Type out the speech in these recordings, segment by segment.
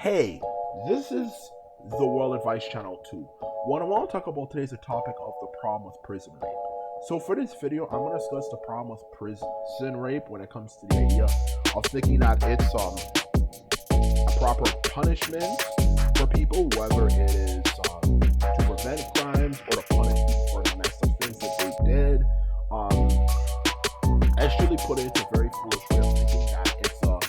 Hey, this is the World Advice Channel 2. What I want to talk about today is the topic of the problem with prison rape. So for this video, I'm going to discuss the problem with prison rape when it comes to the idea of thinking that it's a proper punishment for people, whether it is to prevent crimes or to punish people for the messed up things that they did. As truly put it, it's a very foolish way of thinking that it's a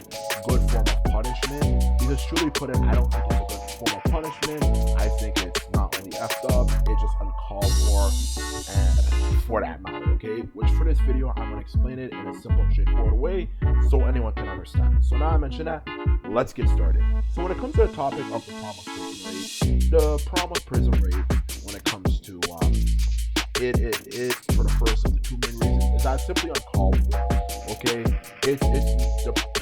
good form of punishment. Because truly put it, I don't think it's a good form of punishment. I think it's not only effed up, it's just uncalled for that matter, okay? Which for this video, I'm gonna explain it in a simple and straightforward way so anyone can understand. So now I mentioned that, let's get started. So when it comes to the topic of the problem with prison rape, when it comes to it for the first of the two main reasons is that it's simply uncalled for. Okay, it's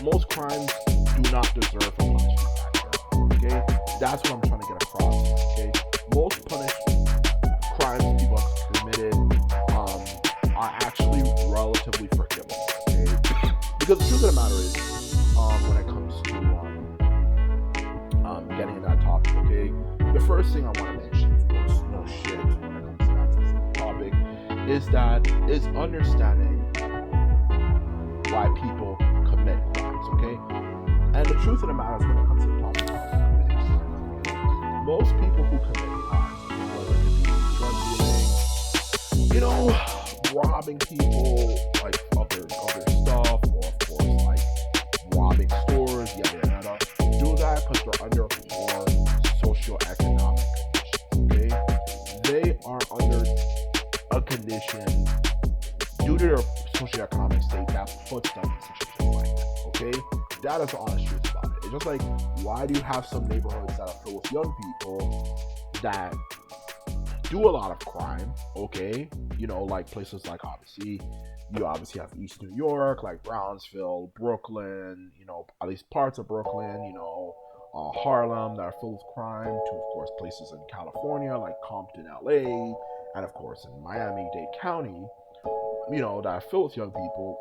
most crimes do not deserve a punishment factor. Okay, that's what I'm trying to get across. Okay, most crimes people have committed are actually relatively forgivable. Okay, because the truth of the matter is, when it comes to getting into that topic, okay, the first thing I want to mention, of course, no shit when it comes to that topic, is understanding why people commit crimes, okay? And the truth of the matter is when it comes to the topic of committing crimes, most people who commit crimes, whether it could be drug dealing, robbing people, like of their stuff, or of course, like robbing stores, yada yada, do that because they're under poor socioeconomic conditions, okay? They are under a condition due to their socioeconomic state that puts them in situations like that, okay? That is the honest truth about it. It's just like, why do you have some neighborhoods that are filled with young people that do a lot of crime, okay? Like places like you obviously have East New York, like Brownsville, Brooklyn, at least parts of Brooklyn, Harlem that are filled with crime, to of course places in California like Compton, LA, and of course in Miami-Dade County, that are filled with young people,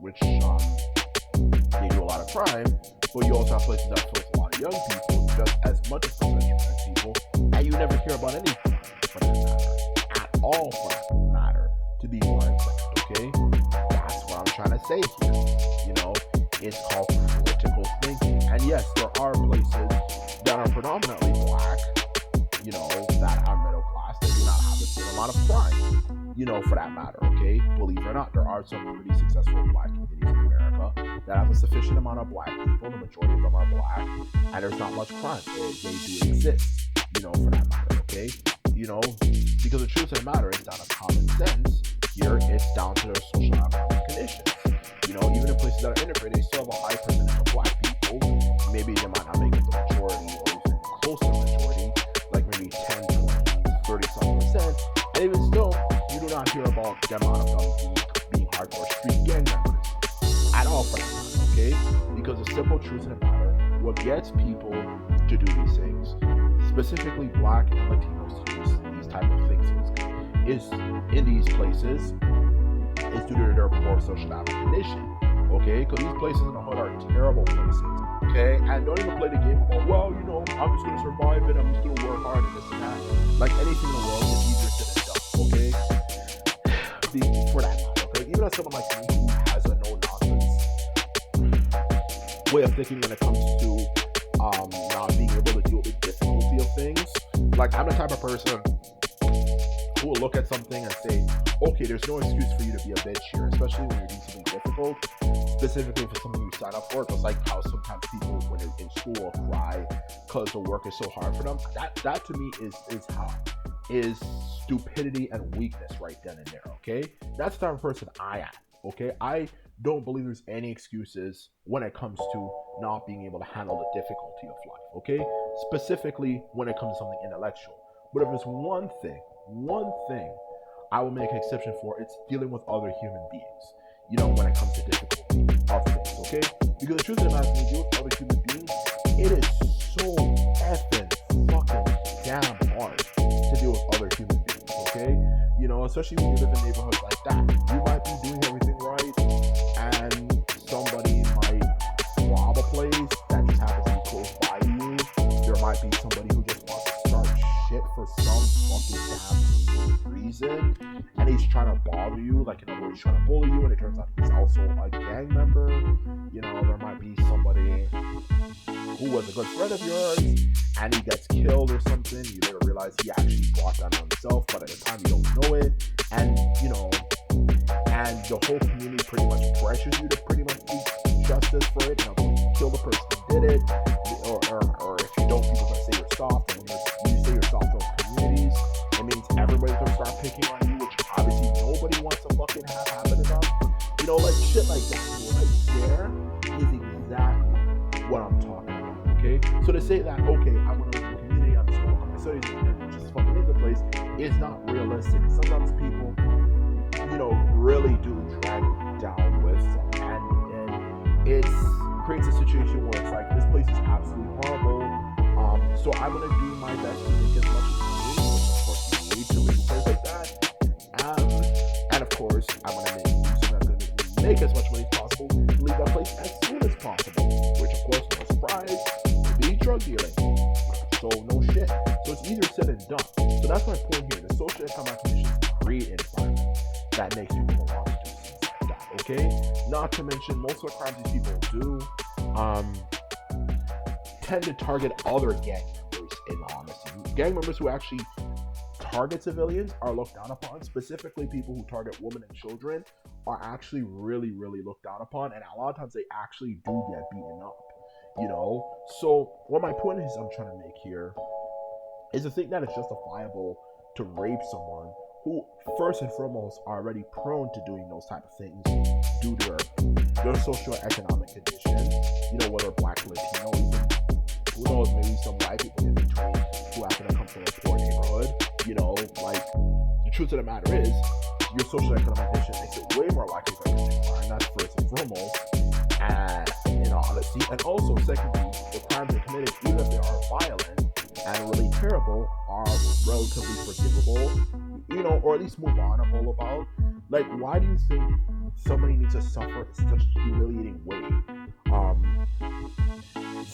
which they do a lot of crime, but you also have places that are filled with a lot of young people, just as much as percentage of young people, and you never hear about any crime for that matter, at all for that matter, to be more exact, okay? That's what I'm trying to say here, it's called critical thinking, and yes, there are places that are predominantly black, that are middle class, that do not have the same amount of crime, for that matter, okay? Believe it or not, there are some pretty successful black communities in America that have a sufficient amount of black people, the majority of them are black, and there's not much crime. They do exist, for that matter, okay? Because the truth of the matter is that of common sense, here it's down to their social economic conditions. Even in places that are integrated, they still have a high percentage of black people. Maybe they might not make it the majority or even close to the majority, like maybe 10, 20, 30-something%. And even still, you do not hear about them out of them being hardcore street gang members at all for that matter, okay? Because the simple truth of the matter, what gets people to do these things, specifically black and Latinos to do these type of things, is in these places, is due to their poor socioeconomic condition, okay? Because these places in the hood are terrible places, okay? And don't even play the game about, well, I'm just going to survive it, I'm just going to work hard and this and that. Like anything in the world is easier said than done, okay? For that matter, okay? Even as someone like me who has a no-nonsense way of thinking when it comes to not being able to deal with the difficulty of things, like I'm the type of person who will look at something and say, okay, there's no excuse for you to be a bitch here, especially when you're doing something difficult, specifically for something you sign up for. Just like how sometimes people, when they're in school, will cry because the work is so hard for them. That to me is stupidity and weakness right then and there, okay? That's the type of person I am, okay? I don't believe there's any excuses when it comes to not being able to handle the difficulty of life, okay? Specifically when it comes to something intellectual. But if there's one thing I will make an exception for, it's dealing with other human beings, when it comes to difficulty of things, okay? Because the truth of the matter is, when you deal with other human beings, it is so effing fucking damn hard to deal with other human beings, okay? Especially when you live in neighborhoods like that. You might be doing everything right, and somebody might rob a place that just happens to be close by you, might be somebody who just wants to start shit for some fucking damn reason, and he's trying to bother you, like in other words, he's trying to bully you, and it turns out he's also a gang member. You know, there might be somebody who was a good friend of yours, and he gets killed or something. You later realize he actually brought that on himself, but at the time you don't know it, and you know, and the whole community pretty much pressures you to pretty much seek justice for it. You know, kill the person who did it, or if you don't, people gonna say you're soft, and when you say you're soft in those communities, it means everybody's gonna start picking on you, which obviously nobody wants to fucking have happen to them. You know, like shit like that right there is exactly what I'm talking about. Okay, so to say that, okay, I want to live in the community, I'm just gonna work on my studies and just fucking leave the place, is not realistic. Sometimes people, you know, really do drag down with them, and it creates a situation where it's like, this place is absolutely horrible. So I'm gonna do my best to make as much money, which of course you need to leave a place like that. And of course, I'm gonna make something that's gonna make as much money as possible to leave that place as soon as possible. Which of course, no surprise, would be drug dealing. So no shit. So it's easier said than done. So that's my point here. The social economic conditions create an environment that makes people want to do things like that. Okay? Not to mention, most of the crimes these people do tend to target other gang members, in honesty. Gang members who actually target civilians are looked down upon. Specifically, people who target women and children are actually really, really looked down upon, and a lot of times they actually do get beaten up. You know? So what my point is I'm trying to make here is to think that it's justifiable to rape someone who, first and foremost, are already prone to doing those type of things due to their socioeconomic condition. You know, whether black, Latino, even, who knows, maybe some white people in between who happen to come from a poor neighborhood. You know, like, the truth of the matter is, your socioeconomic condition makes it way more likely to commit a crime. That's first and foremost. And in honesty, and also secondly, the crimes they committed, even if they are violent and really terrible, are relatively forgivable, you know, or at least move onable about. Like, why do you think somebody needs to suffer such a humiliating way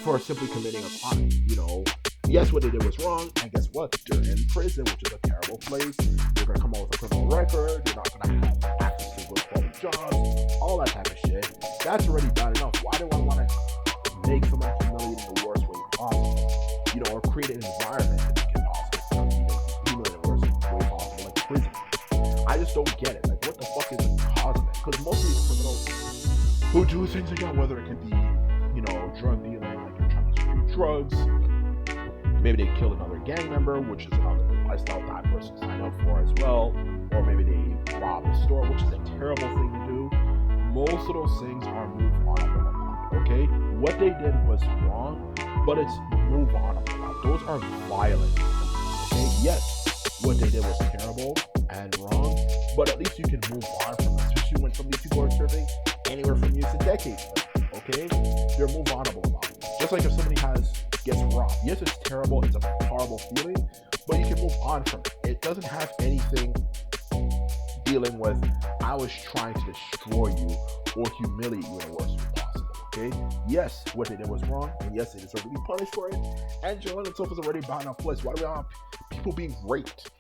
for simply committing a crime? You know, yes, what they did was wrong, and guess what? They're in prison, which is a terrible place. You're gonna come out with a criminal record. You're not gonna have access to good quality jobs, all that type of shit. That's already bad enough. Why do I want to make someone humiliated in the worst way possible? You know, or create an environment to make it possible to humiliate in the worst way possible, like prison. I just don't get it. Like, what the fuck is the cause of it? Because most of these criminals who do things like that, whether it can be, you know, drug dealing, like you're trying to distribute drugs, maybe they killed another gang member, which is another lifestyle that person signed up for as well, or maybe they robbed a store, which is a terrible thing to do. Most of those things are move on about, okay? What they did was wrong, but it's move on about. Those are violent, okay? Yes, what they did was terrible and wrong, but at least you can move on from it, especially when some of these people are serving anywhere from years to decades, okay? They're move onable about it. Just like if somebody gets robbed. Yes, it's terrible, it's a horrible feeling, but you can move on from it. It doesn't have anything dealing with, I was trying to destroy you or humiliate you in the worst way possible, okay? Yes, what they did was wrong, and yes, they deserve to be punished for it, and jail in itself is already bad enough place. Why do we want people being raped,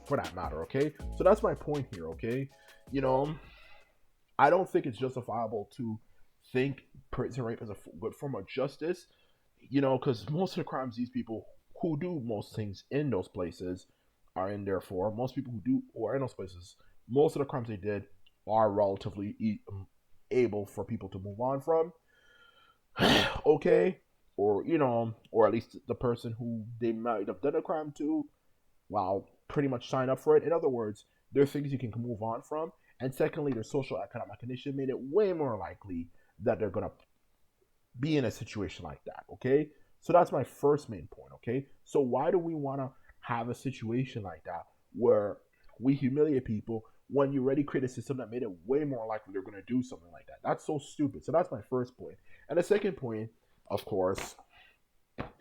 for that matter, okay? So that's my point here, okay? You know, I don't think it's justifiable to think prison rape is a good form of justice, you know, because most of the crimes these people who do most things in those places are in there for. Most people who are in those places, most of the crimes they did are relatively able for people to move on from. Okay? Or, you know, or at least the person who they might have done a crime to, well, pretty much sign up for it. In other words, there are things you can move on from. And secondly, their social economic condition made it way more likely that they're going to be in a situation like that, okay? So that's my first main point, okay? So why do we want to have a situation like that where we humiliate people when you already create a system that made it way more likely they're going to do something like that? That's so stupid. So that's my first point. And the second point, of course,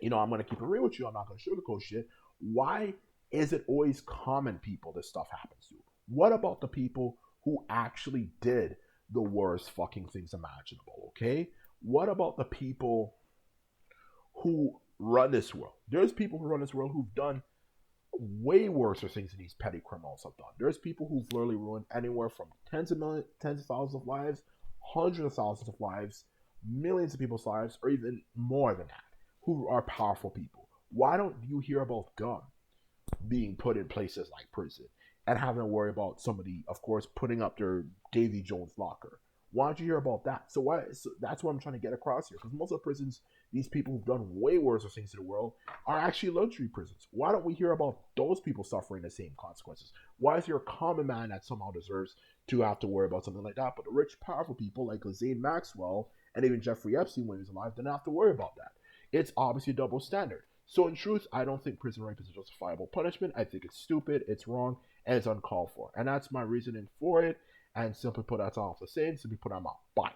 you know, I'm going to keep it real with you. I'm not going to sugarcoat shit. Why is it always common people this stuff happens to? What about the people who actually did the worst fucking things imaginable, okay? What about the people who run this world. There's people who run this world who've done way worse things than these petty criminals have done. There's people who've literally ruined anywhere from tens of millions, tens of thousands of lives, hundreds of thousands of lives, millions of people's lives, or even more than that, who are powerful people. Why don't you hear about them being put in places like prison and having to worry about somebody, of course, putting up their Davy Jones locker? Why don't you hear about that? So that's what I'm trying to get across here. Because most of the prisons, these people who've done way worse things to the world, are actually luxury prisons. Why don't we hear about those people suffering the same consequences? Why is there a common man that somehow deserves to have to worry about something like that, but the rich, powerful people like Ghislaine Maxwell and even Jeffrey Epstein, when he was alive, didn't have to worry about that? It's obviously a double standard. So in truth, I don't think prison rape is a justifiable punishment. I think it's stupid, it's wrong, and it's uncalled for. And that's my reasoning for it. And simply put, that's all I have to say. Simply put, I'm out. Bye.